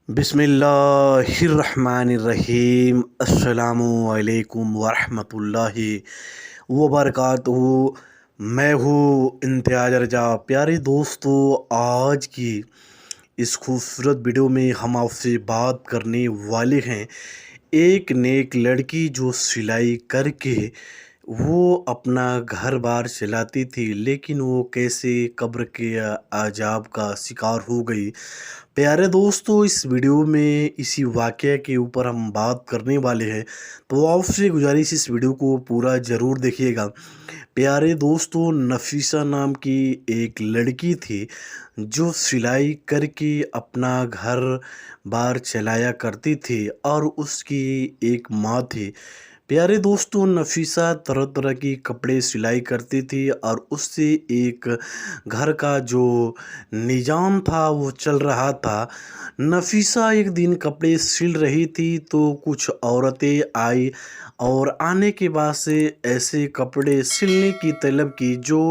بسم اللہ الرحمن الرحیم۔ السلام علیکم ورحمۃ اللہ وبرکاتہ۔ میں ہوں امتیاز رضا۔ پیارے دوستو، آج کی اس خوبصورت ویڈیو میں ہم آپ سے بات کرنے والے ہیں ایک نیک لڑکی جو سلائی کر کے وہ اپنا گھر بار چلاتی تھی، لیکن وہ کیسے قبر کے عذاب کا شکار ہو گئی۔ پیارے دوستو، اس ویڈیو میں اسی واقعہ کے اوپر ہم بات کرنے والے ہیں، تو آپ سے گزارش اس ویڈیو کو پورا ضرور دیکھیے گا۔ پیارے دوستو، نفیسہ نام کی ایک لڑکی تھی جو سلائی کر کے اپنا گھر بار چلایا کرتی تھی، اور اس کی ایک ماں تھی۔ پیارے دوستو، نفیسہ طرح طرح کی کپڑے سلائی کرتی تھی، اور اس سے ایک گھر کا جو نظام تھا وہ چل رہا تھا۔ نفیسہ ایک دن کپڑے سل رہی تھی تو کچھ عورتیں آئی، اور آنے کے بعد سے ایسے کپڑے سلنے کی طلب کی جو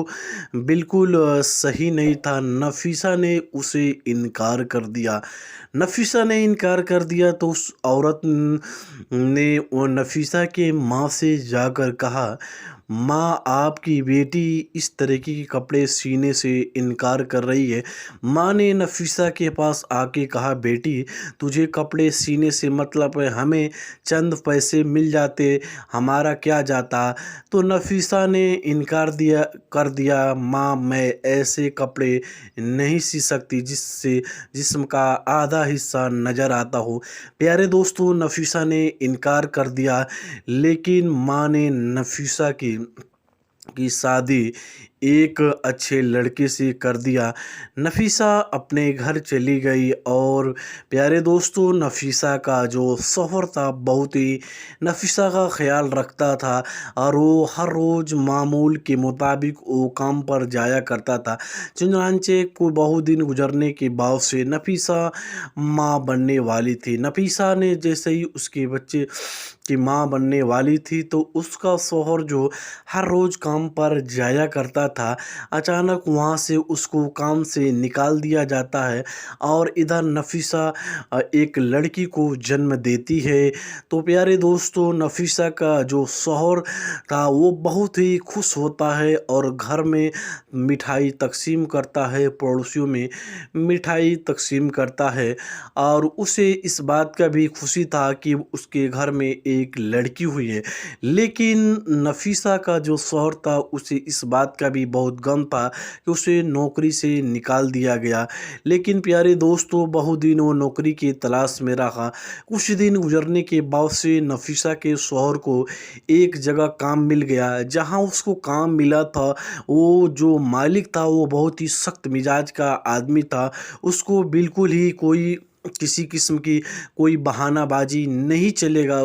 بالکل صحیح نہیں تھا۔ نفیسہ نے اسے انکار کر دیا۔ نفیسہ نے انکار کر دیا تو اس عورت نے وہ نفیسہ کے ماں سے جا کر کہا، ماں، آپ کی بیٹی اس طریقے کے کپڑے سینے سے انکار کر رہی ہے۔ ماں نے نفیسہ کے پاس آ کے کہا، بیٹی، تجھے کپڑے سینے سے مطلب ہے، ہمیں چند پیسے مل جاتے ہمارا کیا جاتا۔ تو نفیسہ نے انکار کر دیا، ماں، میں ایسے کپڑے نہیں سی سکتی جس سے جسم کا آدھا حصہ نظر آتا ہو۔ پیارے دوستو، نفیسہ نے انکار کر دیا، لیکن ماں نے نفیسہ کی شادی ایک اچھے لڑکے سے کر دیا۔ نفیسہ اپنے گھر چلی گئی، اور پیارے دوستو، نفیسہ کا جو شوہر تھا بہت ہی نفیسہ کا خیال رکھتا تھا، اور وہ ہر روز معمول کے مطابق وہ کام پر جایا کرتا تھا۔ چنانچہ کو بہت دن گزرنے کے بعد سے نفیسہ ماں بننے والی تھی۔ نفیسہ نے جیسے ہی اس کے بچے کی ماں بننے والی تھی تو اس کا شوہر جو ہر روز کام پر جایا کرتا تھا، اچانک وہاں سے اس کو کام سے نکال دیا جاتا ہے، اور ادھر نفیسہ ایک لڑکی کو جنم دیتی ہے۔ تو پیارے دوستو، نفیسہ کا جو شوہر تھا وہ بہت ہی خوش ہوتا ہے، اور گھر میں مٹھائی تقسیم کرتا ہے، پڑوسیوں میں مٹھائی تقسیم کرتا ہے، اور اسے اس بات کا بھی خوشی تھا کہ اس کے گھر میں ایک لڑکی ہوئی ہے۔ لیکن نفیسہ کا جو شوہر تھا اسے اس بات کا بھی بہت غم تھا کہ اسے نوکری سے نکال دیا گیا۔ لیکن پیارے دوستو، بہت دن وہ نوکری کی تلاش میں رہا۔ کچھ دن گزرنے کے بعد سے نفیسہ کے شوہر کو ایک جگہ کام مل گیا۔ جہاں اس کو کام ملا تھا، وہ جو مالک تھا وہ بہت ہی سخت مزاج کا آدمی تھا۔ اس کو بالکل ہی کسی قسم کی کوئی بہانہ بازی نہیں چلے گا،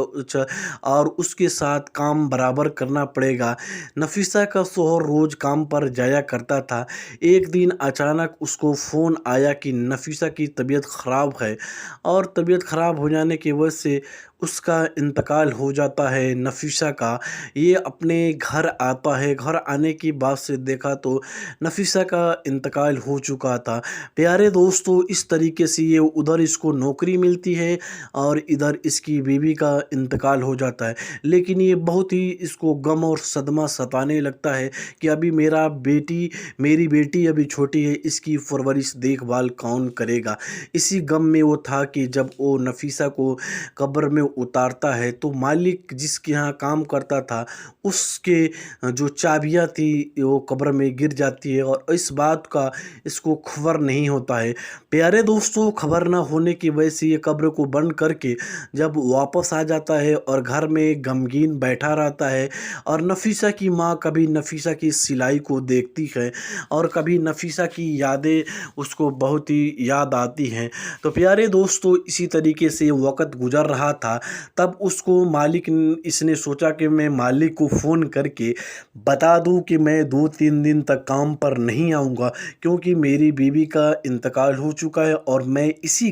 اور اس کے ساتھ کام برابر کرنا پڑے گا۔ نفیسہ کا شوہر روز کام پر جایا کرتا تھا۔ ایک دن اچانک اس کو فون آیا کہ نفیسہ کی طبیعت خراب ہے، اور طبیعت خراب ہو جانے کی وجہ سے اس کا انتقال ہو جاتا ہے۔ نفیسہ کا یہ اپنے گھر آتا ہے۔ گھر آنے کی بعد سے دیکھا تو نفیسہ کا انتقال ہو چکا تھا۔ پیارے دوستو، اس طریقے سے یہ ادھر اس کو نوکری ملتی ہے، اور ادھر اس کی بیوی کا انتقال ہو جاتا ہے۔ لیکن یہ بہت ہی اس کو غم اور صدمہ ستانے لگتا ہے کہ ابھی میری بیٹی ابھی چھوٹی ہے، اس کی پرورش دیکھ بھال کون کرے گا۔ اسی غم میں وہ تھا کہ جب وہ نفیسہ کو قبر میں اتارتا ہے تو مالک جس کے ہاں کام کرتا تھا اس کے جو چابیاں تھی وہ قبر میں گر جاتی ہے، اور اس بات کا اس کو خبر نہیں ہوتا ہے۔ پیارے دوستو، خبر نہ ہونے کی وجہ سے یہ قبر کو بند کر کے جب واپس آ جاتا ہے اور گھر میں غمگین بیٹھا رہتا ہے، اور نفیسہ کی ماں کبھی نفیسہ کی سلائی کو دیکھتی ہے، اور کبھی نفیسہ کی یادیں اس کو بہت ہی یاد آتی ہیں۔ تو پیارے دوستو، اسی طریقے سے وقت گزر رہا تھا، تب اس نے سوچا کہ میں مالک کو فون کر کے بتا دوں کہ میں 2-3 دن تک کام پر نہیں آؤں گا، کیونکہ میری بیوی کا انتقال ہو چکا ہے، اور میں اسی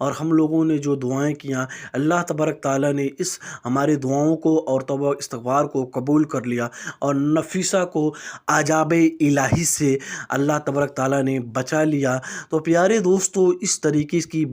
اور ہم لوگوں نے جو دعائیں کیا، اللہ تبارک تعالیٰ نے اس ہماری دعاؤں کو اور توبہ استغفار کو قبول کر لیا، اور نفیسہ کو عذاب الہی سے اللہ تبارک تعالیٰ نے بچا لیا۔ تو پیارے دوستو، اس طریقے کی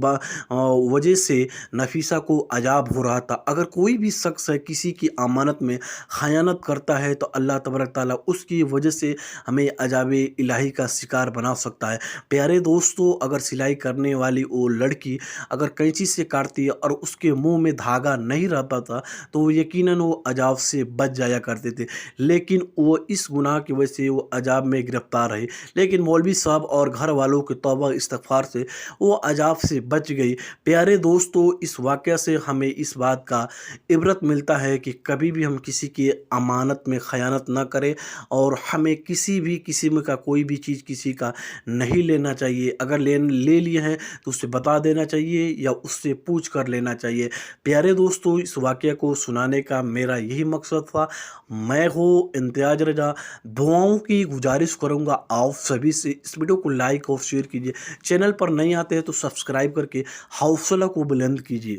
وجہ سے نفیسہ کو عذاب ہو رہا تھا۔ اگر کوئی بھی شخص ہے کسی کی امانت میں خیانت کرتا ہے تو اللہ تبارک تعالیٰ اس کی وجہ سے ہمیں عذاب الہی کا شکار بنا سکتا ہے۔ پیارے دوستو، اگر سلائی کرنے والی وہ لڑکی اگر کینچی سے کاٹتی ہے اور اس کے منہ میں دھاگا نہیں رہتا تھا تو وہ یقیناً وہ عذاب سے بچ جایا کرتے تھے، لیکن وہ اس گناہ کی وجہ سے وہ عذاب میں گرفتار رہے۔ لیکن مولوی صاحب اور گھر والوں کے توبہ استغفار سے وہ عذاب سے بچ گئی۔ پیارے دوستو، اس واقعہ سے ہمیں اس بات کا عبرت ملتا ہے کہ کبھی بھی ہم کسی کی امانت میں خیانت نہ کریں، اور ہمیں کسی بھی قسم کا کوئی بھی چیز کسی کا نہیں لینا چاہیے۔ اگر لے لیے ہیں تو اسے بتا دینا چاہیے یا اس سے پوچھ کر لینا چاہیے۔ پیارے دوستو، اس واقعہ کو سنانے کا میرا یہی مقصد تھا۔ میں ہوں امتیاز رضا، دعاؤں کی گزارش کروں گا آپ سبھی سے، اس ویڈیو کو لائک اور شیئر کیجیے، چینل پر نہیں آتے ہیں تو سبسکرائب کر کے حوصلہ کو بلند کیجیے۔